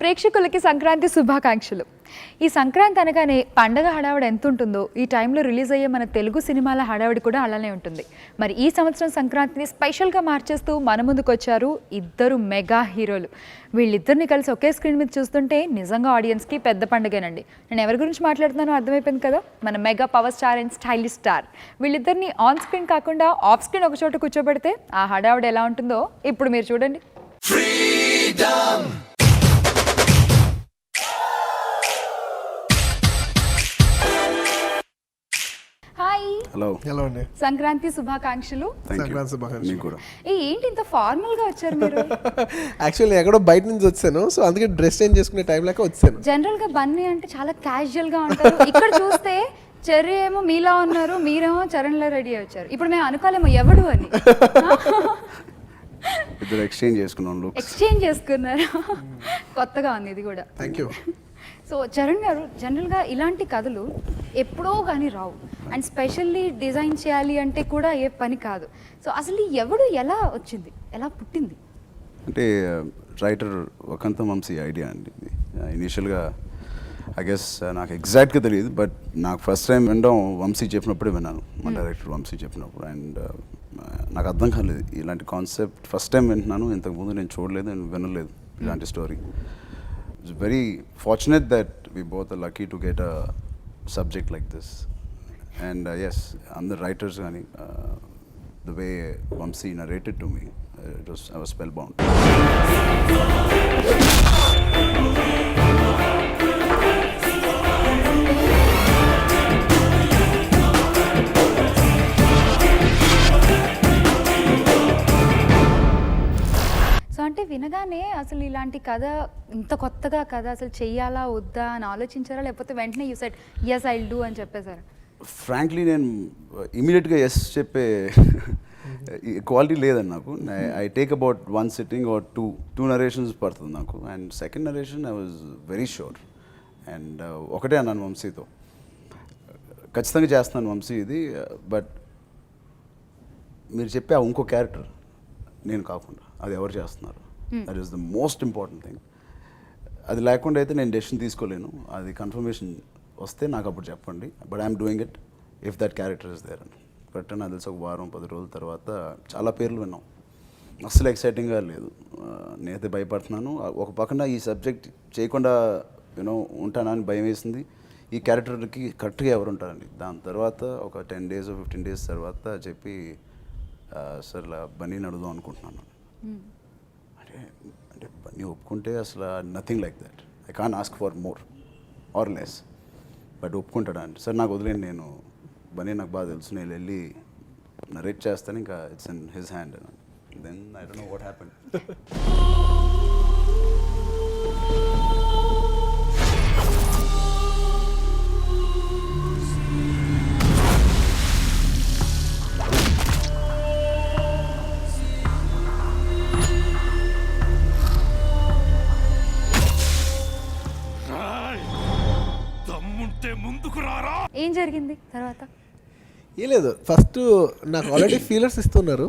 ప్రేక్షకులకి సంక్రాంతి శుభాకాంక్షలు. ఈ సంక్రాంతి అనగానే పండగ హడావిడి ఎంత ఉంటుందో ఈ టైంలో రిలీజ్ అయ్యే మన తెలుగు సినిమాల హడావిడి కూడా అలానే ఉంటుంది. మరి ఈ సంవత్సరం సంక్రాంతిని స్పెషల్గా మార్చేస్తూ మన ముందుకు వచ్చారు ఇద్దరు మెగా హీరోలు. వీళ్ళిద్దరిని కలిసి ఒకే స్క్రీన్ మీద చూస్తుంటే నిజంగా ఆడియన్స్కి పెద్ద పండుగేనండి. నేను ఎవరి గురించి మాట్లాడుతున్నానో అర్థమైపోయింది కదా, మన mega power star and stylish star. వీళ్ళిద్దరిని ఆన్ స్క్రీన్ కాకుండా ఆఫ్ స్క్రీన్ ఒక చోట కూర్చోబెడితే ఆ హడావిడి ఎలా ఉంటుందో ఇప్పుడు మీరు చూడండి. హాయ్, హలో అండి. సంక్రాంతి శుభాకాంక్షలు. సంక్రాంతి శుభాకాంక్షలు. మీకు కూడా. ఏంటి ఇంత ఫార్మల్ గా వచ్చారు మీరు? యాక్చువల్లీ ఎక్కడో బయట నుంచి వచ్చాను, సో అందుకే డ్రెస్ చేంజ్ చేసుకునే టైం లేక వచ్చాను. జనరల్ గా బన్నీ అంటే చాలా క్యాజువల్ గా ఉంటారు. ఇక్కడ చూస్తే చెర్రీ ఏమో మీలా ఉన్నారు, మీరేమో చరణ్ లా రెడీ వచ్చారు. ఇప్పుడు మేము అనుకోలేమో ఎవడు అని. ఇద్దరు ఎక్స్చేంజ్ చేసుకున్నాం లుక్స్. ఎక్స్చేంజ్ చేసుకున్నారు. కొత్తగా ఉంది ఇది కూడా. Thank you. సో చరణ్ గారు, జనరల్గా ఇలాంటి కథలు ఎప్పుడో కానీ రావు, అండ్ స్పెషల్లీ డిజైన్ చేయాలి అంటే కూడా ఏ పని కాదు. సో అసలు ఎవడు ఎలా వచ్చింది, ఎలా పుట్టింది? అంటే రైటర్ వకంత వంశీ ఐడియా అండి. ఇనీషియల్గా ఐ గెస్ నాకు ఎగ్జాక్ట్గా తెలియదు, బట్ నాకు ఫస్ట్ టైం వినడం వంశీ చెప్పినప్పుడే విన్నాను, మా డైరెక్టర్ వంశీ చెప్పినప్పుడు. అండ్ నాకు అర్థం కాలేదు ఇలాంటి కాన్సెప్ట్, ఫస్ట్ టైం వింటున్నాను. ఇంతకుముందు నేను చూడలేదు, నేను వినలేదు ఇలాంటి story. It's very fortunate that we both are lucky to get a subject like this. And yes, and the writers, the way Vamsi narrated to me, I was spellbound. అంటే వినగానే అసలు ఇలాంటి కథ, ఇంత కొత్తగా కథ అసలు చెయ్యాలా వద్దా అని ఆలోచించారా, లేకపోతే వెంటనే you said yes I will do అని చెప్పేశారా? ఫ్రాంక్లీ నేను ఇమీడియట్గా ఎస్ చెప్పే క్వాలిటీ లేదండి నాకు. I take about one sitting are two narrations పడుతుంది నాకు. And second narration I was very sure. And ఒకటే అన్నాను వంశీతో, ఖచ్చితంగా చేస్తున్నాను వంశీ ఇది, బట్ మీరు చెప్పే ఆ ఇంకో క్యారెక్టర్ నేను కాకుండా అది ఎవరు చేస్తున్నారు, that is the most important thing. అది లేకుండా అయితే నేను డెసిషన్ తీసుకోలేను. అది కన్ఫర్మేషన్ వస్తే నాకు అప్పుడు చెప్పండి, but I'm doing it if that character is there అని. బట్ నాకు తెలిసి ఒక వారం 10 రోజుల తర్వాత చాలా పేర్లు విన్నాం. అస్సలు ఎక్సైటింగ్గా లేదు. నేనైతే భయపడుతున్నాను. ఒక పక్కన ఈ సబ్జెక్ట్ చేయకుండా ఉంటానని భయం వేసింది. ఈ క్యారెక్టర్కి కరెక్ట్గా ఎవరు ఉంటారండి. దాని తర్వాత ఒక 10 days 15 days తర్వాత చెప్పి సార్ బన్నీని అడుగుదాం అనుకుంటున్నాను. అంటే బన్నీ ఒప్పుకుంటే అసలు nothing like that. I can ask for more or less, but ఒప్పుకుంటాడా అంటే సార్ నాకు వదిలేండి, నేను బన్నీ నాకు బాగా తెలుసు, నేను వెళ్ళి నరేట్ చేస్తాను, ఇంకా it's in his hand. Then I don't know what happened. ఏం జరిగింది తర్వాత? ఏం లేదు, ఫస్ట్ నాకు ఆల్రెడీ ఫీలర్స్ ఇస్తున్నారు.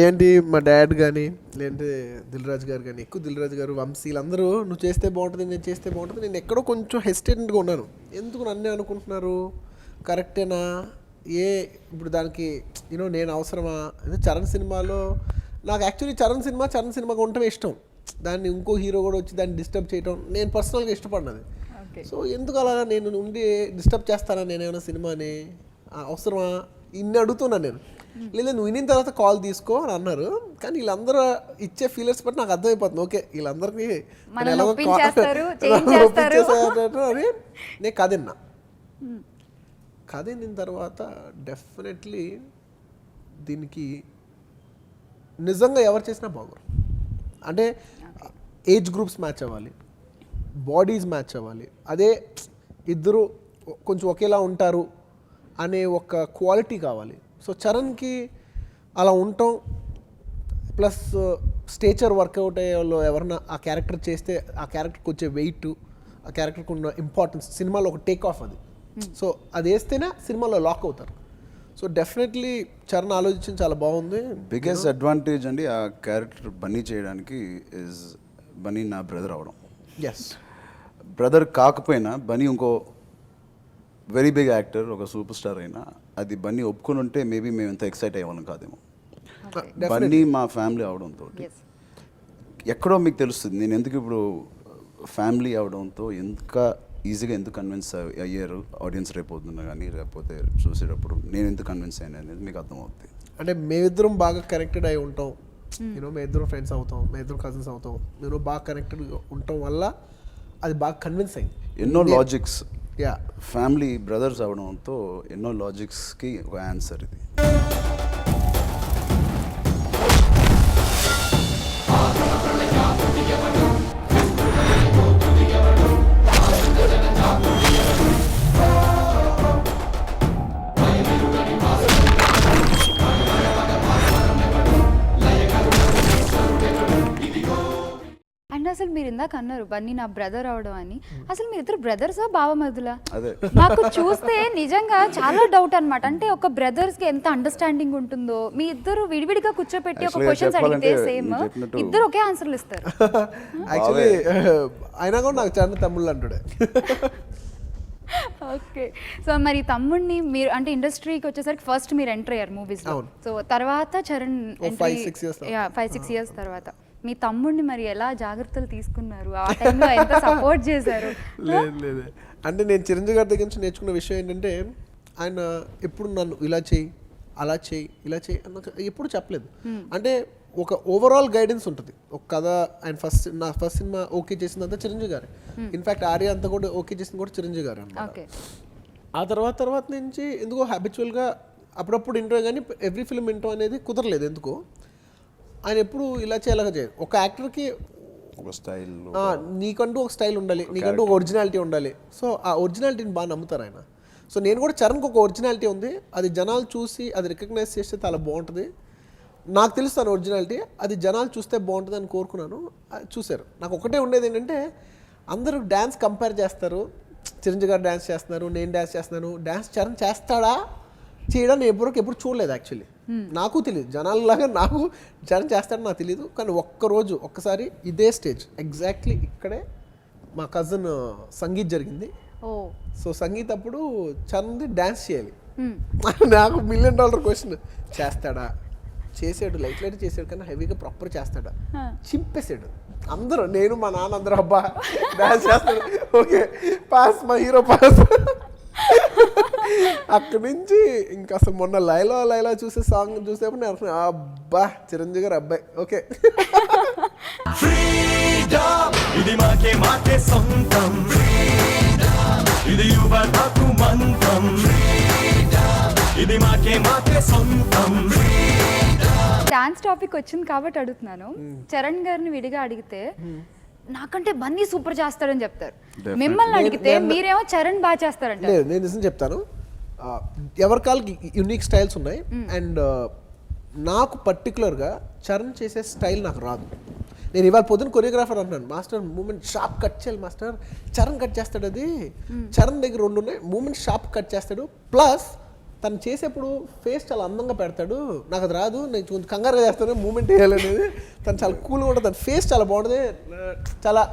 ఏంటి మా డాడ్ కానీ లేదంటే దిల్ రాజు గారు కానీ, ఎక్కువ దిల్ రాజు గారు, వంశీ, వీళ్ళందరూ నువ్వు చేస్తే బాగుంటుంది, నేను చేస్తే బాగుంటుంది. నేను ఎక్కడో కొంచెం హెసిటేటెంట్గా ఉన్నాను. ఎందుకు నన్నే అనుకుంటున్నారు, కరెక్టేనా, ఇప్పుడు దానికి నేను అవసరమా? చరణ్ సినిమాలో నాకు యాక్చువల్లీ చరణ్ సినిమాగా ఉండటమే ఇష్టం. దాన్ని ఇంకో హీరో కూడా వచ్చి దాన్ని డిస్టర్బ్ చేయడం నేను పర్సనల్గా ఇష్టపడినది. సో ఎందుకు అలా నేను ఉండి డిస్టర్బ్ చేస్తానా నేనేమైనా సినిమాని, అవసరమా, ఇన్ని అడుగుతున్నాను నేను. లేదా నువ్వు వినిన తర్వాత కాల్ తీసుకో అని అన్నారు. కానీ వీళ్ళందరూ ఇచ్చే ఫీలర్స్ బట్టి నాకు అర్థమైపోతుంది, ఓకే వీళ్ళందరికీ అని. నేను కథ విన్న తర్వాత డెఫినెట్లీ దీనికి నిజంగా ఎవరు చేసినా బాగోరు. అంటే ఏజ్ గ్రూప్స్ మ్యాచ్ అవ్వాలి, బాడీస్ మ్యాచ్ అవ్వాలి, అదే ఇద్దరు కొంచెం ఒకేలా ఉంటారు అనే ఒక క్వాలిటీ కావాలి. సో చరణ్కి అలా ఉండటం ప్లస్ స్టేచర్ వర్కౌట్ అయ్యే వాళ్ళు ఎవరన్నా ఆ క్యారెక్టర్ చేస్తే ఆ క్యారెక్టర్కి వచ్చే వెయిట్, ఆ క్యారెక్టర్కి ఉన్న ఇంపార్టెన్స్ సినిమాలో ఒక టేక్ ఆఫ్ అది. సో అది వేస్తేనే సినిమాలో లాక్ అవుతారు. సో డెఫినెట్లీ చరణ్ ఆలోచించి చాలా బాగుంది. బిగ్గెస్ట్ అడ్వాంటేజ్ అండి ఆ క్యారెక్టర్ బన్నీ చేయడానికి ఇస్ బన్నీ నా బ్రదర్ అవడం. ఎస్ బ్రదర్ కాకపోయినా బన్నీ ఇంకో వెరీ బిగ్ యాక్టర్, ఒక సూపర్ స్టార్ అయినా అది బన్నీ ఒప్పుకొని ఉంటే మేబీ మేము ఎంత ఎక్సైట్ అయ్యేవాళ్ళం కాదేమో. బన్నీ మా ఫ్యామిలీ అవడంతో ఎస్ ఎక్కడో మీకు తెలుస్తుంది నేను ఎందుకు ఇప్పుడు ఫ్యామిలీ అవడంతో ఇంకా ఈజీగా ఎందుకు కన్విన్స్ అయ్యారు ఆడియన్స్ రేపొద్దున కానీ లేకపోతే చూసేటప్పుడు నేను ఎందుకు కన్విన్స్ అయ్యాను అనేది మీకు అర్థమవుతుంది. అంటే మేమిద్దరం బాగా కనెక్టెడ్ అయి ఉంటాం, యూనో మేమిద్దరం ఫ్రెండ్స్ అవుతాం, మేమిద్దరం కజిన్స్ అవుతాం, మేము బాగా కనెక్టెడ్ ఉండటం వల్ల అది బాగా కన్విన్స్ అయింది. ఎన్నో లాజిక్స్ యా ఫ్యామిలీ బ్రదర్స్ అవడంతో ఎన్నో లాజిక్స్కి ఒక ఆన్సర్ ఇది. అండ్ అసలు మీరు ఇందాక అన్నారు బన్నీ నా బ్రదర్ అవడం అని. అసలు మీరు ఇద్దరు బ్రదర్సా బావమరుదులా? అదే నాకు చూస్తే నిజంగా చాలా డౌట్ అన్నమాట. అంటే ఒక బ్రదర్స్ కి ఎంత అండర్స్టాండింగ్ ఉంటుందో, మీ ఇద్దరు విడివిడిగా కూర్చోపెట్టి ఒక Actually క్వశ్చన్స్ అడిగితే చెప్పాలంటే సేమ్ మీరు చెప్పినట్టు- ఇద్దరు ఒకే ఆన్సర్లు ఇస్తారు. యాక్చువల్లీ అయినా కూడా నాకు చాలా తమ్ముళ్ళు అంటుడే. ఓకే. సో మరి తమ్ముడిని మీరు అంటే ఇండస్ట్రీకి వచ్చేసరికి ఫస్ట్ మీరు ఎంటర్ అయ్యారు మూవీస్ లో. అవును. సో తర్వాత చరణ్ 5-6 years 5-6 ఇయర్స్ తర్వాత మీ తమ్ముడిని మరి ఎలా జాగ్రత్తలు తీసుకున్నారు? ఆ టైంలో ఎంత సపోర్ట్ చేశారు? లేదు అంటే నేను చిరంజీవి గారి దగ్గర నుంచి నేర్చుకున్న విషయం ఏంటంటే ఆయన ఎప్పుడు నన్ను ఇలా చేయి అలా చేయి ఇలా చేయి అన్న ఎప్పుడు చెప్పలేదు. అంటే ఒక ఓవరాల్ గైడెన్స్ ఉంటుంది. ఒక కథ ఆయన నా ఫస్ట్ సినిమా ఓకే చేసిందంతా చిరంజీవి గారే. ఇన్ఫ్యాక్ట్ ఆర్య అంతా కూడా ఓకే చేసింది కూడా చిరంజీవి గారే అన్నమాట. ఓకే. ఆ తర్వాత నుంచి ఎందుకో హ్యాబిచువల్గా అప్పుడప్పుడు ఇంటో కానీ ఎవ్రీ ఫిల్మ్ ఇంటో అనేది కుదరలేదు ఎందుకో. ఆయన ఎప్పుడు ఇలా చేయాలగా చేయాలి. ఒక యాక్టర్కి ఒక స్టైల్ నీకంటూ ఒక స్టైల్ ఉండాలి, నీకంటూ ఒక ఒరిజినాలిటీ ఉండాలి. సో ఆ ఒరిజినాలిటీని బాగా నమ్ముతారు ఆయన. సో నేను కూడా చరణ్కి ఒక ఒరిజినాలిటీ ఉంది, అది జనాలు చూసి అది రికగ్నైజ్ చేస్తే చాలా బాగుంటుంది. నాకు తెలుస్తాను ఒరిజినాలిటీ, అది జనాలు చూస్తే బాగుంటుంది అని కోరుకున్నాను. చూశారు. నాకు ఒకటే ఉండేది ఏంటంటే అందరూ డ్యాన్స్ కంపేర్ చేస్తారు. చిరంజీవి గారు డ్యాన్స్ చేస్తున్నారు, నేను డ్యాన్స్ చేస్తున్నాను. డ్యాన్స్ చరణ్ చేస్తాడా చేయడం నేను ఎప్పుడు చూడలేదు యాక్చువల్లీ. నాకు తెలియదు, జనాలలాగా నాకు చరణ్ చేస్తాడని నాకు తెలియదు. కానీ ఒక్కసారి ఇదే స్టేజ్ ఎగ్జాక్ట్లీ ఇక్కడే మా కజిన్ సంగీత్ జరిగింది. సో సంగీత్ అప్పుడు చరణ్ది డ్యాన్స్ చేయాలి. నాకు $1 million క్వశ్చన్, చేస్తాడా? చేసాడు, లైట్ చేసాడు, కానీ హెవీగా ప్రాపర్ చేస్తాడా? చింపేశాడు. అందరూ, నేను మా నాన్న అందరూ అబ్బా డ్యాన్స్ చేస్తాడు, ఓకే పాస్, మా హీరో పాస్. అక్కడి నుంచి ఇంకా అసలు మొన్న లైలా చూసే సాంగ్ చూసేప్పుడు నేను అనుకున్నా అబ్బా చిరంజీవి గారు అబ్బాయి ఓకే. ఇది మాకే మాకే సొంతం, ఇది యువతకు మంత్రం, ఇది మాకే మాకే సొంతం. డాన్స్ టాపిక్ వచ్చింది కాబట్టి అడుగుతున్నాను. చరణ్ గారిని విడిగా అడిగితే నాకంటే బన్నీ సూపర్ చేస్తాడని చెప్తారు. మిమ్మల్ని అడిగితే మీరేమో చరణ్ బాగా చేస్తారంట. లేదు, నేను నిజం చెప్తాను. ఎవరి కాళ్ళకి యూనిక్ స్టైల్స్ ఉన్నాయి. అండ్ నాకు పర్టికులర్గా చరణ్ చేసే స్టైల్ నాకు రాదు. నేను ఇవాళ పొద్దున్న కొరియోగ్రాఫర్ అంటున్నాను, మాస్టర్ మూమెంట్ షార్ప్ కట్ చేయాలి మాస్టర్. చరణ్ కట్ చేస్తాడు, అది చరణ్ దగ్గర 2 ఉన్నాయి. మూమెంట్ షార్ప్ కట్ చేస్తాడు, ప్లస్ తను చేసేప్పుడు ఫేస్ చాలా అందంగా పెడతాడు. నాకు అది రాదు, నేను కొంచెం కంగారుగా చేస్తాను మూమెంట్ వేయాలనేది. తను చాలా కూల్గా ఉంటుంది, తన ఫేస్ చాలా బాగుంటుంది, చాలా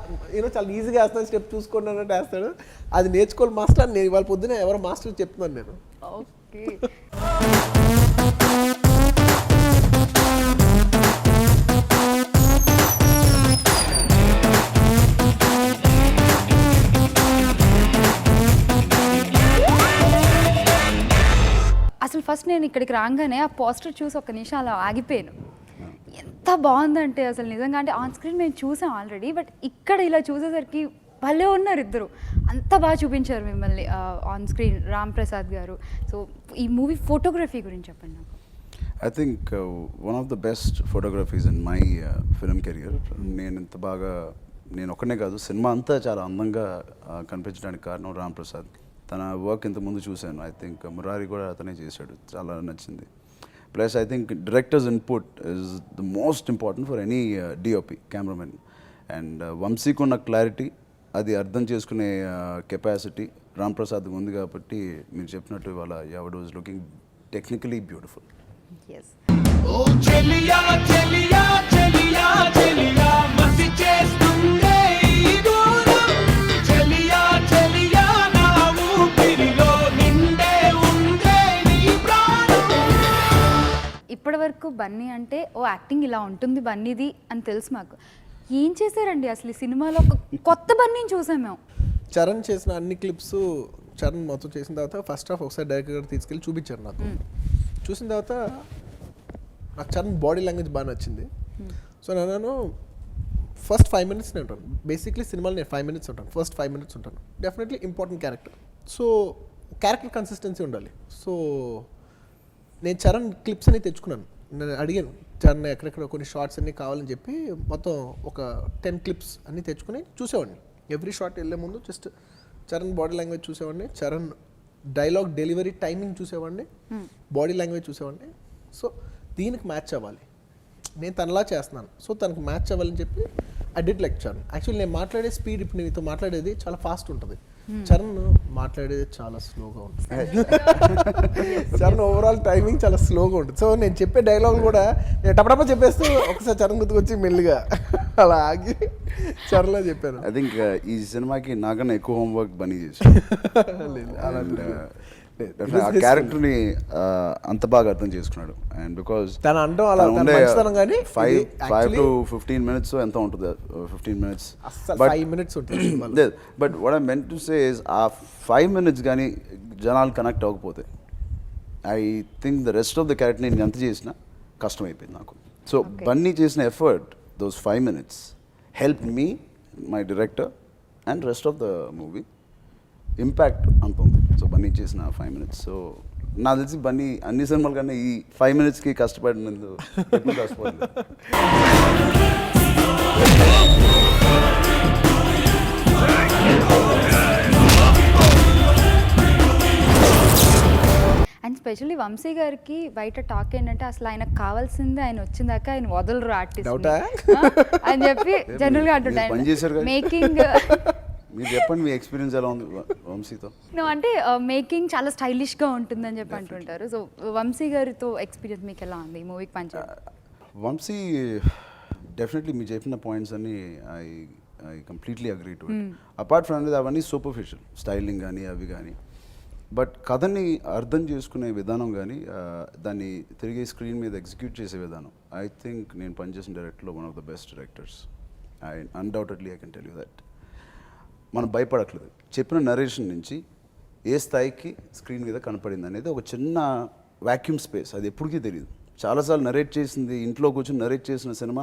చాలా ఈజీగా వేస్తాను, స్టెప్ చూసుకోండి అన్నట్టు వేస్తాడు. అది నేర్చుకోవాలి మాస్టర్. నేను ఇవాళ పొద్దున ఎవరో మాస్టర్ చెప్తున్నాను నేను. ఓకే. అసలు ఫస్ట్ నేను ఇక్కడికి రాగానే ఆ పోస్టర్ చూసి ఒక్క నిమిషం అలా ఆగిపోయాను. ఎంత బాగుందంటే అసలు నిజంగా, అంటే ఆన్ స్క్రీన్ మేము చూసాం ఆల్రెడీ, బట్ ఇక్కడ ఇలా చూసేసరికి భలే ఉన్నారు ఇద్దరు. అంత బాగా చూపించారు మిమ్మల్ని ఆన్ స్క్రీన్, రామ్ ప్రసాద్ గారు. సో ఈ మూవీ ఫోటోగ్రఫీ గురించి చెప్పండి నాకు. I think one of the best photographies in my film career. నేను ఒక్కనే కాదు, సినిమా అంతా చాలా అందంగా కనిపించడానికి కారణం రామ్ ప్రసాద్. తన వర్క్ ఇంతకుముందు చూశాను. ఐ థింక్ మురారి కూడా అతనే చేశాడు, చాలా నచ్చింది. Plus I think directors input is the most important for any DOP cameraman. And వంశీకి ఉన్న క్లారిటీ, అది అర్థం చేసుకునే కెపాసిటీ రామ్ ప్రసాద్ ఉంది కాబట్టి మీరు చెప్పినట్టు ఇవాళ ఎవడ్ వాజ్ లుకింగ్ టెక్నికలీ బ్యూటిఫుల్. ఓ చెలియా చెలియా చెలియా చెలియా మసి చేస్తుండే ఈ దూరం. బన్నీ అంటే ఓ యాక్టింగ్ ఇలా ఉంటుంది బన్నీది అని తెలుసు మాకు. ఏం చేశారండి అసలు ఈ సినిమాలో? ఒక కొత్త బన్నీని చూసాం మేము. చరణ్ చేసిన అన్ని క్లిప్స్ చరణ్ మొత్తం చేసిన తర్వాత ఫస్ట్ హాఫ్ ఒకసారి డైరెక్టర్ గారు తీసుకెళ్ళి చూపించారు నాకు. చూసిన తర్వాత నాకు చరణ్ బాడీ లాంగ్వేజ్ బాగా నచ్చింది. సో నేను ఫస్ట్ 5 minutes నేను ఉంటాను. బేసిక్లీ సినిమాలో నేను 5 minutes ఉంటాను. ఫస్ట్ 5 minutes ఉంటాను. Definitely important character. So character consistency ఉండాలి. సో నేను చరణ్ క్లిప్స్ అన్ని తెచ్చుకున్నాను. నేను అడిగాను చరణ్ ఎక్కడెక్కడ కొన్ని షార్ట్స్ అన్నీ కావాలని చెప్పి మొత్తం ఒక 10 clips అన్నీ తెచ్చుకుని చూసేవాడిని. ఎవ్రీ షార్ట్ వెళ్ళే ముందు జస్ట్ చరణ్ బాడీ లాంగ్వేజ్ చూసేవాడిని, చరణ్ డైలాగ్ డెలివరీ టైమింగ్ చూసేవాడిని, బాడీ లాంగ్వేజ్ చూసేవాడిని. సో దీనికి మ్యాచ్ అవ్వాలి, నేను తనలా చేస్తున్నాను, సో తనకు మ్యాచ్ అవ్వాలని చెప్పి I did like Charan. Actually నేను మాట్లాడే స్పీడ్ ఇప్పుడు నీతో మాట్లాడేది చాలా ఫాస్ట్ ఉంటుంది, చరణ్ మాట్లాడేది చాలా స్లోగా ఉంటుంది. చరణ్ ఓవరాల్ టైమింగ్ చాలా స్లోగా ఉంటుంది. సో నేను చెప్పే డైలాగ్ కూడా నేను టపటప చెప్పేస్తూ ఒకసారి చరణ్ గుర్తుకొచ్చి మెల్లిగా అలా ఆగి చరణ్లో చెప్పాను. ఐ థింక్ ఈ సినిమాకి నాకన్నా ఎక్కువ హోంవర్క్ బనీ చేశాను. ఆ క్యారెక్టర్ని అంత బాగా అర్థం చేసుకున్నాడు. అండ్ బికాజ్ తన అంటూ అలా మంచితనం కానీ 5 to 15 minutes ఎంత ఉంటుంది, 15 minutes, అస్సలు 5 minutes ఉంటుంది. But what I meant to say is ఆ 5 minutes కానీ జనాలు కనెక్ట్ అవ్వకపోతే I think the rest of the character నేను ఎంత చేసినా కష్టం అయిపోయింది నాకు. సో బన్నీ చేసిన effort those 5 minutes help me, my director and rest of the movie. Impact అంత ఉంది. సో బన్నీ చేసిన 5 minutes. సో నాకు తెలిసి బన్నీ అన్ని సినిమాల కన్నా ఈ 5 minutesకి కష్టపడినందుకు ఎక్కువ కష్టపడింది. అండ్ స్పెషల్లీ వంశీ గారికి బయట టాక్ ఏంటంటే అసలు ఆయనకు కావాల్సింది ఆయన వచ్చిందాక ఆయన వదలరు ఆర్టిస్ట్ అని చెప్పి జనరల్గా అంటుంటారు. మేకింగ్ మీరు చెప్పండి, మీ ఎక్స్పీరియన్స్ ఎలా ఉంది వంశీతో? అంటే మేకింగ్ చాలా స్టైలిష్గా ఉంటుందని చెప్పి అంటుంటారు. సో వంశీ గారితో ఎక్స్పీరియన్స్ మీకు ఎలా ఉంది ఈ మూవీకి పనిచేయడం? వంశీ డెఫినెట్లీ మీరు చెప్పిన పాయింట్స్ అన్ని I completely agree to it. Apart from that అవన్నీ సూపర్ఫిషియల్ స్టైలింగ్ కానీ అవి కానీ, బట్ కథని అర్థం చేసుకునే విధానం కానీ దాన్ని తిరిగి స్క్రీన్ మీద ఎగ్జిక్యూట్ చేసే విధానం, ఐ థింక్ నేను పనిచేసిన డైరెక్టర్లో one of the best directors. Undoubtedly I can tell you that. మనం భయపడట్లేదు. చెప్పిన నరేషన్ నుంచి ఏ స్థాయికి స్క్రీన్ మీద కనపడింది అనేది ఒక చిన్న వ్యాక్యూమ్ స్పేస్, అది ఎప్పటికీ తెలియదు. చాలాసార్లు నరేట్ చేసింది, ఇంట్లో కూర్చొని నరేట్ చేసిన సినిమా,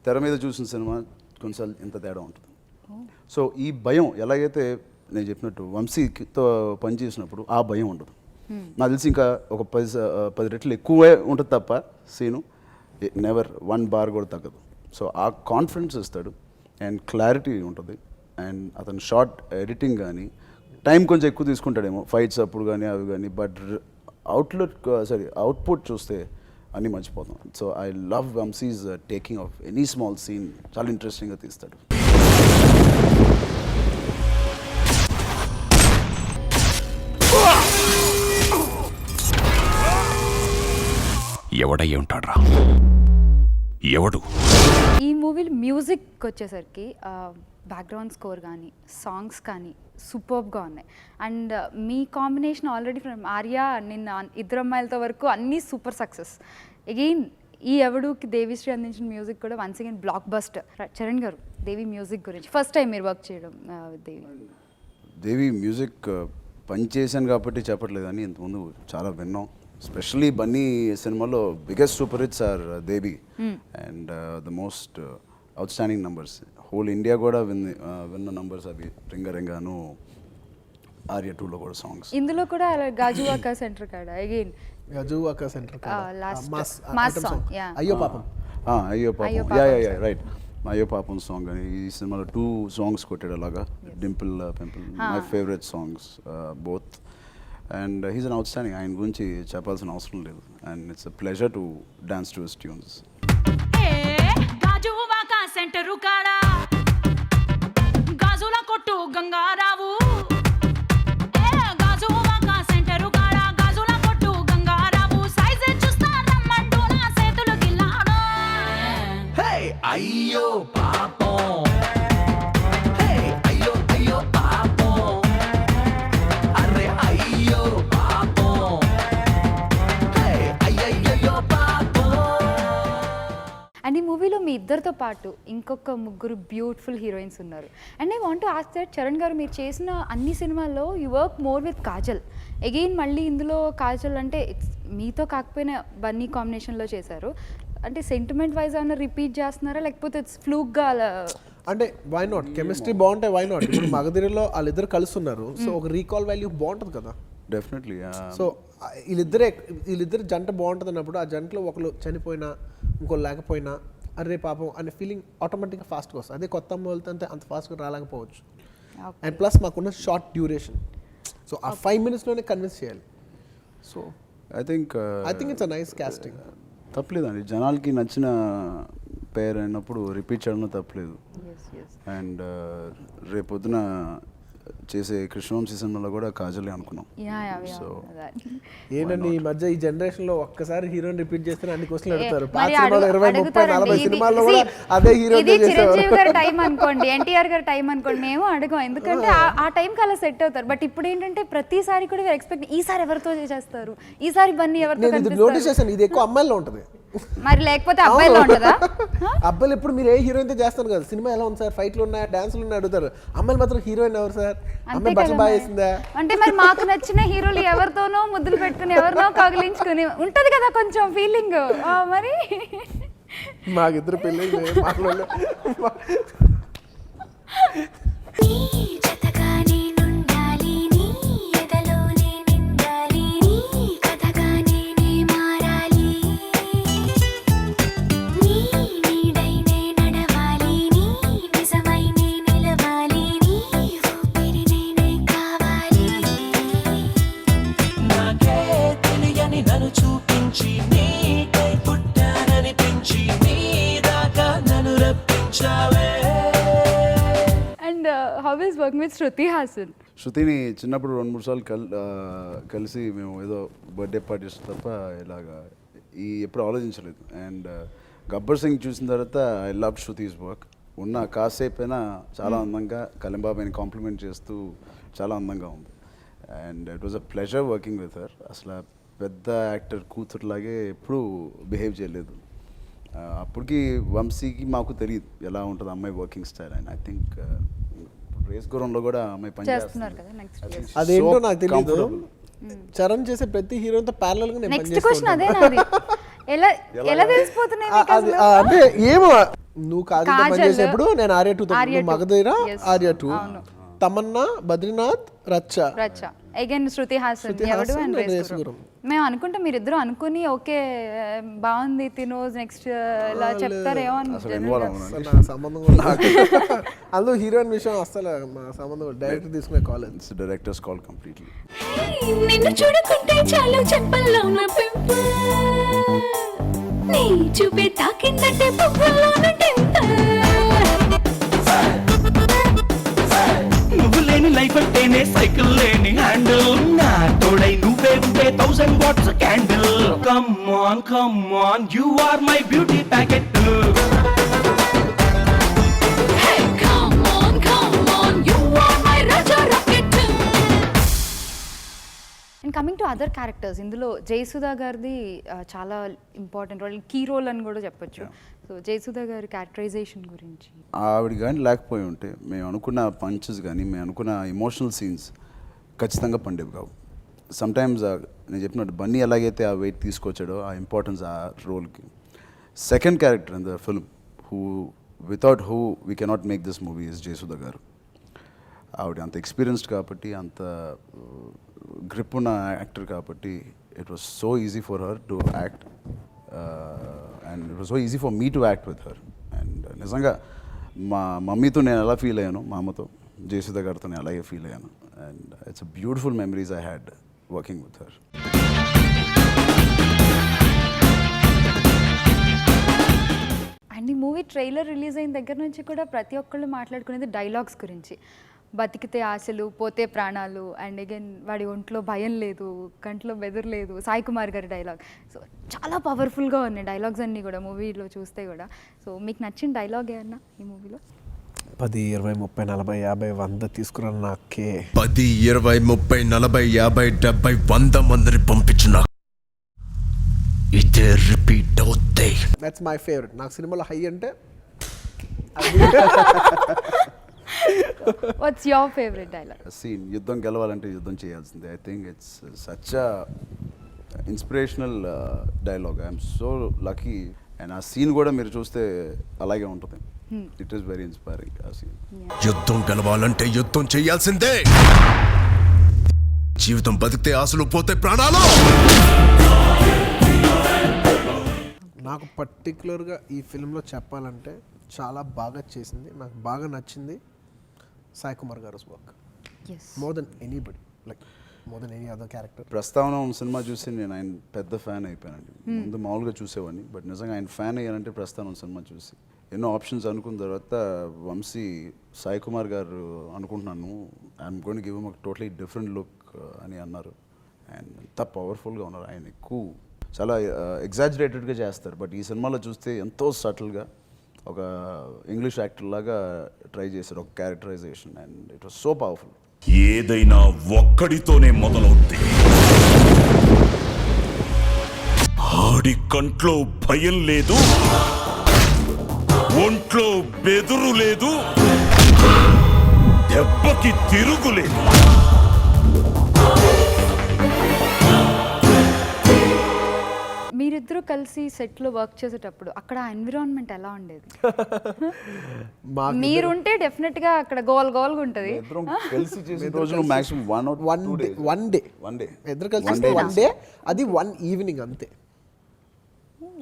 తెర మీద చూసిన సినిమా కొన్నిసార్లు ఇంత తేడా ఉంటుంది. సో ఈ భయం ఎలాగైతే నేను చెప్పినట్టు వంశీతో పనిచేసినప్పుడు ఆ భయం ఉండదు. నాకు తెలిసి ఇంకా ఒక 10 రెట్లు ఎక్కువే ఉంటుంది తప్ప సీను నెవర్ 1 bar కూడా తగ్గదు. సో ఆ కాన్ఫిడెన్స్ ఇస్తాడు అండ్ క్లారిటీ ఉంటుంది. అండ్ అతను షార్ట్ ఎడిటింగ్ కానీ టైం కొంచెం ఎక్కువ తీసుకుంటాడేమో ఫైట్స్ అప్పుడు కానీ అవి కానీ, బట్ అవుట్పుట్ చూస్తే అన్నీ మర్చిపోతాం. So I love Vamshi's taking of any small scene, చాలా ఇంట్రెస్టింగ్గా తీస్తాడు. ఎవడయ్యి ఉంటాడ్రా, ఎవడు? ఈ మూవీలో మ్యూజిక్ వచ్చేసరికి బ్యాక్గ్రౌండ్ స్కోర్ కానీ సాంగ్స్ కానీ సూపర్బ్గా ఉన్నాయి. And me combination already from Arya నిన్న 2 అమ్మాయిలతో వరకు అన్నీ సూపర్ సక్సెస్. అగైన్ ఈ ఎవడుకి దేవిశ్రీ అందించిన మ్యూజిక్ కూడా once again block buster. Charan గారు, దేవి మ్యూజిక్ గురించి ఫస్ట్ టైం మీరు వర్క్ చేయడం దేవి మ్యూజిక్ పనిచేశాను కాబట్టి చెప్పట్లేదు కానీ ఇంతకుముందు చాలా విన్నాం. స్పెషల్లీ బన్నీ సినిమాలో biggest super hits are Devi and the most outstanding numbers. Whole India కూడా విన్న నంబర్స్ అవి. రింగను ఆర్య 2లో కూడా సాంగ్స్. ఇందులో కూడా గాజువాకా సెంటర్ కాడ again Gajuwaka centre mass song అయ్యో పాపం రైట్. అయ్యో పాపం సాంగ్ అని ఈ సినిమాలో 2 songs కొట్టాడు అలాగా. Dimple pimple my favourite songs both. And he's an outstanding. ఆయన గురించి చెప్పాల్సిన అవసరం లేదు. And it's a pleasure to dance to his tunes. Gajuwaka centre కాడ గాజుల కొట్టు గంగారావు, గాజువాకా సెంటరు కాడ గాజుల కొట్టు గంగారావు, సైజ్ చూస్తా రమ్మంటూ నా చేతులు గిల్లాడు. అయ్యో పాపం, అయ్యో అయ్యో పాపం, అరే అయ్యో పాపం, అయ్యయ్యో పాపం. ఇద్దరితో పాటు ఇంకొక ముగ్గురు బ్యూటిఫుల్ హీరోయిన్స్ ఉన్నారు. And I want to ask that Charan గారు, మీరు చేసిన అన్ని సినిమాల్లో you work more with Kajal. Again మళ్ళీ ఇందులో కాజల్ అంటే మీతో కాకపోయినా బన్నీ కాంబినేషన్లో చేశారు. అంటే సెంటిమెంట్ వైజ్ ఏమైనా రిపీట్ చేస్తున్నారా, లేకపోతే ఇట్స్ ఫ్లూక్గా అలా? అంటే వై నాట్, కెమిస్ట్రీ బాగుంటే వై నాట్. ఇప్పుడు మగధీరలో వాళ్ళిద్దరు కలుస్తున్నారు, సో ఒక రీకాల్ వాల్యూ బాగుంటుంది కదా. డెఫినెట్లీ. సో వీళ్ళిద్దరు జంట బాగుంటుంది అన్నప్పుడు ఆ జంటలో ఒకరు చనిపోయినా ఇంకో లేకపోయినా అరే పాపం అనే ఫీలింగ్ ఆటోమేటిక్గా ఫాస్ట్గా వస్తుంది. అదే కొత్త అమ్మ వెళ్తే అంత ఫాస్ట్గా రాలేకపోవచ్చు. అండ్ ప్లస్ మాకున్న షార్ట్ డ్యూరేషన్, సో ఆ 5 minutesలోనే కన్విన్స్ చేయాలి. So I think it's a nice casting. తప్పలేదండి, జనాలకి నచ్చిన పేరు అయినప్పుడు రిపీట్ చేయడంలో తప్పలేదు. అండ్ రేపొద్దున చేసే కృష్ణవంశీ సినిమాలో కూడా కాజలే అనుకున్నాం. సో ఏంటండి ఈ మధ్య ఈ జనరేషన్ లో ఒక్కసారి హీరోని రిపీట్ చేస్తే అన్ని క్వశ్చన్లు అడుగుతారు. మరి 20, 30, 40 సినిమాల్లో See, కూడా అదే హీరో ఇది చిరంజీవి గారి టైం అనుకోండి, ఎన్టీఆర్ గారి టైం అనుకోండి, మేము అడగం, ఎందుకంటే ఆ టైంకి అలా సెట్ అవుతారు. బట్ ఇప్పుడు ఏంటంటే ప్రతిసారి కూడా ఎక్స్పెక్ట్ ఈసారి ఎవరితో చేస్తారు, ఈసారి బన్నీ ఎవరితో నేను ఇది నోటీస్ చేశాను, ఇది ఎక్కువ అమ్మాయిల్లో ఉంటుంది. మరి లేకపోతే అబ్బాయిలో ఉంటుందా? అబ్బాయిలు ఎప్పుడు మీరు ఏ హీరోయిన్ తో చేస్తారు కదా, సినిమా ఎలా ఉంది సార్, ఫైట్లు ఉన్నాయా, డాన్సులు ఉన్నాయా అడుగుతారు. అమ్మాయిలు మాత్రం హీరోయిన్ ఎవరు సార్, అమ్మాయి బట్టలు బాగా వేసిందా అంటే మరి మాకు నచ్చిన హీరోలు ఎవరితోనో ముద్దులు పెట్టుకుని ఎవరినో కగిలించుకుని ఉంటది కదా కొంచెం ఫీలింగ్. మరి మాకిద్దరు పెళ్ళి నాకే తెలియని నన్ను చూపించి నీకై పుట్టాననిపించి నీ దాకా నన్ను రప్పించావే. And how is working with Shruti Haasan? శృతిని చిన్నప్పుడు 2-3 సార్లు కలిసి మేము ఏదో బర్త్డే పార్టీస్ తప్ప ఇలాగా ఎప్పుడు ఆలోచించలేదు. అండ్ గబ్బర్ సింగ్ చూసిన తర్వాత ఐ లవ్ శృతిస్ వర్క్. ఉన్న కాసేపైనా చాలా అందంగా కలంబాబాయిని కాంప్లిమెంట్ చేస్తూ చాలా అందంగా ఉంది. And it was a pleasure working with her. అసలు పెద్ద యాక్టర్ కూతురులాగే ఎప్పుడూ బిహేవ్ చేయలేదు. అప్పటికి వంశీకి మాకు తెలియదు ఎలా ఉంటుంది అమ్మాయి వర్కింగ్ స్టైల్ అని. ఐ థింక్ రేస్ గురంలో కూడా అమ్మాయి చేస్తున్నారు కదా నెక్స్ట్. అదేంటో నాకు తెలియదు. చరణ్ చేసే ప్రతి హీరోతో ప్యారలల్ గా నేను నెక్స్ట్ క్వశ్చన్ అదే నాది. ఎలా తెలిసిపోతున్నాయి మీకు అది అసలు? అంటే ఏమో నువ్వు కాజల్ పనిచేసేప్పుడు నేను ఆర్య 2 మగధీర, ఆర్య 2, తమన్నా, బద్రీనాథ్, రచ్చ. అగైన్ శృతి హాసన్ ఎవడు అండ్ రేస్ గురం. మేము అనుకుంటాం మీరిద్దరు అనుకుని ఓకే బాగుంది తిను నెక్స్ట్ ఇలా చెప్తారేమో అని. నా సంబంధం కూడా అందులో హీరోయిన్ విషయం అసలు మా సంబంధం డైరెక్టర్ తీసుకునే కాలేజ్ డైరెక్టర్స్ కాల్ కంప్లీట్లీ. నిన్ను చూడకుంటే చాలు చెప్పల్లో నా పెంపు, నీ చూపే తాకిందంటే పువ్వుల్లోన టెంప. నువ్వు లేని లైఫ్ అంటేనే సైకిల్ లేని హ్యాండిల్, నా తోడై నువ్వే ఉంటే 1000 watts candle. Come on you are my beauty packet. Hey, come on, you are my Raja Rocket. And coming to other characters, ఇందులో జయసుధా గారిది చాలా ఇంపార్టెంట్ రోల్, కీ రోల్ అని కూడా చెప్పొచ్చు. సో జయసుధా గారి క్యారెక్టరైజేషన్ గురించి. ఆవిడ కానీ లేకపోయి ఉంటే మేము అనుకున్న పంచెస్ కానీ మేము అనుకున్న ఎమోషనల్ సీన్స్ ఖచ్చితంగా పండేవి కావు. సమ్టైమ్స్ నేను చెప్పినట్టు బన్నీ ఎలాగైతే ఆ వెయిట్ తీసుకొచ్చాడో ఆ ఇంపార్టెన్స్ ఆ రోల్కి. Second character in the film without who we cannot make this movie is Jayasudha garu. ఆవిడ అంత ఎక్స్పీరియన్స్డ్ కాబట్టి, అంత గ్రిప్ ఉన్న యాక్టర్ కాబట్టి it was so easy for her to act and it was so easy for me to act with her. And నిజంగా మా మమ్మీతో నేను ఎలా ఫీల్ అయ్యాను, మా అమ్మతో జయసుధా గారితో నేను అలాగే ఫీల్ అయ్యాను. And it's a beautiful memories I had working with her. And ఈ మూవీ ట్రైలర్ రిలీజ్ అయిన దగ్గర నుంచి కూడా ప్రతి ఒక్కళ్ళు మాట్లాడుకునేది డైలాగ్స్ గురించి. బతికితే ఆశలు పోతే ప్రాణాలు, అండ్ అగైన్ వాడి ఒంట్లో భయం లేదు, కంట్లో బెదరలేదు, సాయి కుమార్ గారి డైలాగ్. సో చాలా పవర్ఫుల్గా ఉన్నాయి డైలాగ్స్ అన్నీ కూడా మూవీలో చూస్తే కూడా. సో మీకు నచ్చిన డైలాగ్ ఏమన్నా ఈ మూవీలో? 10, 20, 30, 40, 50, 100 తీసుకురా నాకే. 10, 20, 30, 40, 50, 70, 100 మందిని పంపించిన ఇదే రిపీట్ అవుతాయి. That's my favourite. నాకు సినిమాలో హై అంటే what's your favourite dialogue? Scene యుద్ధం గెలవాలంటే యుద్ధం చేయాల్సిందే. I think it's such a inspirational dialogue. I'm so lucky. And ఆ సీన్ కూడా మీరు చూస్తే అలాగే ఉంటుంది. ఇట్ ఈస్ వెరీ ఇన్స్పైరింగ్ ఆ సీన్. యుద్ధం గెలవాలంటే యుద్ధం చేయాల్సిందే. జీవితం బతికితే ఆశలు పోతే ప్రాణాలు. నాకు పర్టికులర్గా ఈ ఫిల్మ్లో చెప్పాలంటే చాలా బాగా చేసింది, నాకు బాగా నచ్చింది సాయి కుమార్ గారు work. More than anybody, like more than any other character. ప్రస్తావన సినిమా చూసి నేను ఆయన పెద్ద ఫ్యాన్ అయిపోయానండి. ముందు మామూలుగా చూసేవాడిని, బట్ నిజంగా ఆయన ఫ్యాన్ అయ్యానంటే ప్రస్తావన సినిమా చూసి. ఎన్నో ఆప్షన్స్ అనుకున్న తర్వాత వంశీ సాయి కుమార్ గారు అనుకుంటున్నాను I'm going give him totally different look అని అన్నారు. అండ్ ఎంత పవర్ఫుల్గా ఉన్నారు ఆయన. ఎక్కువ చాలా ఎగ్జాజరేటెడ్గా చేస్తారు, బట్ ఈ సినిమాలో చూస్తే ఎంతో సటిల్గా ఒక ఇంగ్లీష్ యాక్టర్ లాగా ట్రై చేశారు ఒక characterization. And it was so powerful. ఏదైనా ఒక్కడితోనే మొదలవుద్ది. ఆడి కంట్లో భయం లేదు, ఒంట్లో బెదురు లేదు, దెబ్బకి తిరుగులేదు. మీరిద్దరూ కలిసి సెట్లో వర్క్ చేసేటప్పుడు అక్కడ ఎన్విరాన్మెంట్ ఎలా ఉండేది? మీరుంటే డెఫినెట్గా అక్కడ గోల్గా ఉంటుంది. ఇద్దరం కలిసి చేసిన రోజులు మాక్సిమం వన్ డే ఇద్దరు కలిసి వన్ డే, అది వన్ ఈవినింగ్ అంతే.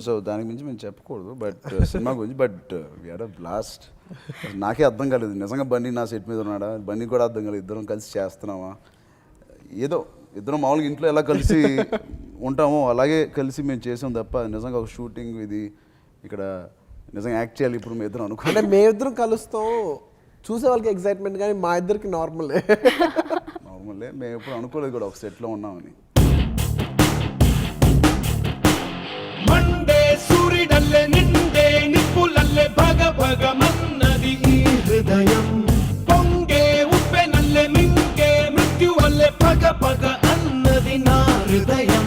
సో దానికి మించి మేము చెప్పకూడదు బట్ సినిమా గురించి. But we had a blast. నాకే అర్థం కాలేదు నిజంగా బన్నీ నా సెట్ మీద ఉన్నాడా, బన్నీ కూడా అర్థం కాలేదు. ఇద్దరం కలిసి చేస్తున్నామా, ఏదో ఇద్దరం మామూలుగా ఇంట్లో ఎలా కలిసి ఉంటామో అలాగే కలిసి మేము చేసాం తప్ప నిజంగా ఒక షూటింగ్ ఇది ఇక్కడ నిజంగా యాక్ట్ చేయాలి ఇప్పుడు మేము ఇద్దరం అనుకో. అంటే మేమిద్దరం కలుస్తాం, చూసే వాళ్ళకి ఎక్సైట్మెంట్, కానీ మా ఇద్దరికి నార్మలే. మేము ఎప్పుడు అనుకోలేదు కూడా ఒక సెట్లో ఉన్నామని. మండే సూర్యుడల్లే నిండే నిప్పులల్లే భగ భగ మన్నది ఈ హృదయం. పొంగే ఉప్పెనల్లే మింగే మృత్యువల్లే పగ పగ అన్నది నా హృదయం.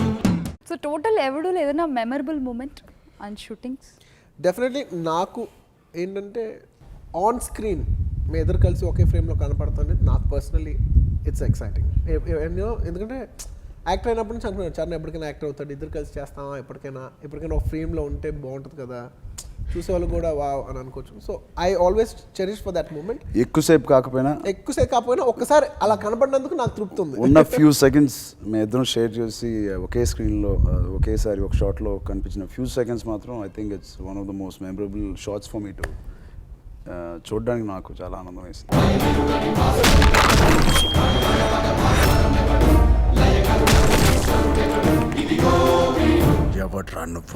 సో టోటల్ ఎవడు ఏదైనా memorable moment on shootings? Definitely నాకు ఏంటంటే ఆన్ స్క్రీన్ మీ ఇద్దరు కలిసి ఒకే ఫ్రేమ్లో కనపడుతుంది. నాకు పర్సనలీ ఇట్స్ ఎక్సైటింగ్. ఎందుకంటే యాక్టర్ అయినప్పటి నుంచి అనుకున్నాను చరణ్ ఎప్పటికైనా యాక్టర్ అవుతాడు, ఇద్దరు కలిసి చేస్తామా, ఎప్పటికైనా ఒక ఫ్రేమ్లో ఉంటే బాగుంటుంది కదా, చూసేవాళ్ళు కూడా వావ్ అని అనుకోవచ్చు. So I always cherish for that moment. ఎక్కువసేపు కాకపోయినా ఒక్కసారి అలా కనపడినందుకు నాకు తృప్తి ఉంది. ఉన్న ఫ్యూ సెకండ్స్ మేము ఇద్దరం షేర్ చేసి ఒకే స్క్రీన్లో ఒకేసారి ఒక షాట్లో కనిపించిన ఫ్యూ సెకండ్స్ మాత్రం I think it's one of the most memorable shots for me to చూడడానికి నాకు చాలా ఆనందం వేసింది.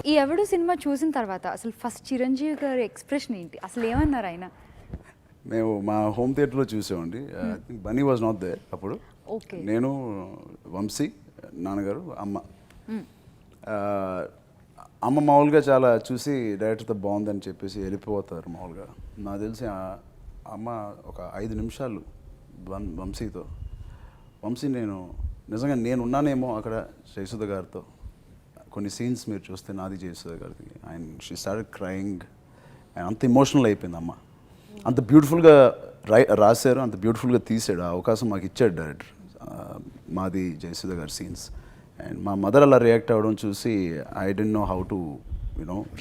ఈ ఎవడు సినిమా చూసిన తర్వాత అసలు ఫస్ట్ చిరంజీవి గారి ఎక్స్ప్రెషన్ ఏంటి, అసలు ఏమన్నారు ఆయన? మేము మా హోమ్ థియేటర్లో చూసామండి. I think Bunny was not there అప్పుడు. ఓకే. నేను, వంశీ, నాన్నగారు, అమ్మ. అమ్మ మామూలుగా చాలా చూసి డైరెక్టర్తో బాగుందని చెప్పేసి వెళ్ళిపోతారు మామూలుగా. నాకు తెలిసి అమ్మ ఒక 5 నిమిషాలు వంశీతో, వంశీ నేను నిజంగా నేనున్నానేమో అక్కడ జయసుధ గారితో. కొన్ని సీన్స్ మీరు చూస్తే నాది జయసుధ గారిది, ఆయన షీ స్టార్టెడ్ క్రయింగ్. అండ్ అంత ఎమోషనల్ అయిపోయింది అమ్మ. అంత బ్యూటిఫుల్గా రాశారు, అంత బ్యూటిఫుల్గా తీసాడు. ఆ అవకాశం మాకు ఇచ్చాడు డైరెక్టర్. మాది జయసుధ గారి సీన్స్. అండ్ మా మదర్ అలా రియాక్ట్ అవ్వడం చూసి I don't know how to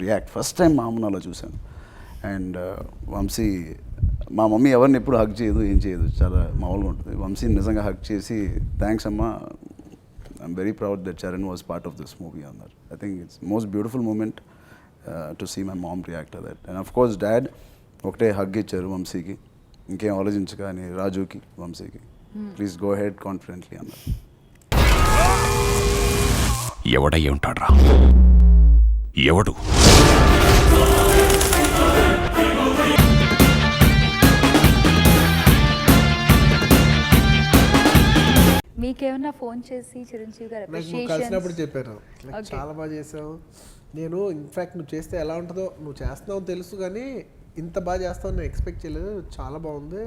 react. First time మా అమ్మను అలా చూశాను. అండ్ వంశీ, మా మమ్మీ ఎవరిని ఎప్పుడు హగ్ చేయదు, ఏం చేయదు, చాలా మామూలుగా ఉంటుంది. వంశీని నిజంగా హగ్ చేసి థ్యాంక్స్ అమ్మా, I'm very proud that Charan was part of this movie అన్నారు. I think it's most beautiful moment to see my mom react that. And of course dad ఒకటే హగ్ ఇచ్చారు వంశీకి, ఇంకేం ఆలోచించక అని రాజుకి, వంశీకి, ప్లీజ్ గో హెడ్ కాన్ఫిడెంట్లీ అన్నారు. ఎవడై ఉంటాడ్రా ఎవడు? మీకేమన్నా ఫోన్ చేసి చిరంజీవి గారు కలిసినప్పుడు చెప్పారు చాలా బాగా చేసావు, నేను ఇన్ఫ్యాక్ట్ నువ్వు చేస్తే ఎలా ఉంటుందో, నువ్వు చేస్తున్నావు తెలుసు కానీ ఇంత బాగా చేస్తావు నేను ఎక్స్పెక్ట్ చేయలేదు, చాలా బాగుంది,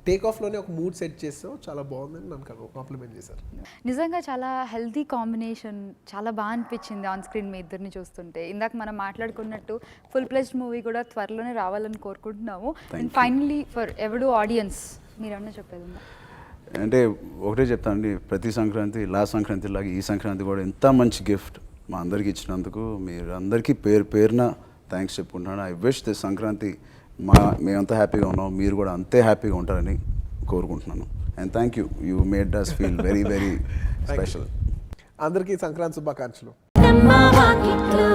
టేక్ ఆఫ్లోనే ఒక మూడ్ సెట్ చేస్తాం, చాలా బాగుందని నన్ను కాంప్లిమెంట్ చేశారు. నిజంగా చాలా హెల్తీ కాంబినేషన్, చాలా బాగా అనిపించింది ఆన్ స్క్రీన్ మీ ఇద్దరిని చూస్తుంటే. ఇందాక మనం మాట్లాడుకున్నట్టు ఫుల్ ప్లెజ్డ్ మూవీ కూడా త్వరలోనే రావాలని కోరుకుంటున్నాము. అండ్ ఫైనలీ ఫర్ ఎవడు ఆడియన్స్ మీరన్నా చెప్పేది ఉందా? అంటే ఒకటే చెప్తానండి, ప్రతి సంక్రాంతి లాస్ట్ సంక్రాంతి లాగా ఈ సంక్రాంతి కూడా ఎంత మంచి గిఫ్ట్ మా అందరికి ఇచ్చినందుకు మీరు అందరికీ పేరున థ్యాంక్స్ చెప్పుకుంటున్నాను. ఐ విష్ దిస్ సంక్రాంతి మేమంతా హ్యాపీగా ఉన్నాం, మీరు కూడా అంతే హ్యాపీగా ఉంటారని కోరుకుంటున్నాను. And thank you made us feel very very special. అందరికీ సంక్రాంతి శుభాకాంక్షలు. తమ్మ వాకిట్లో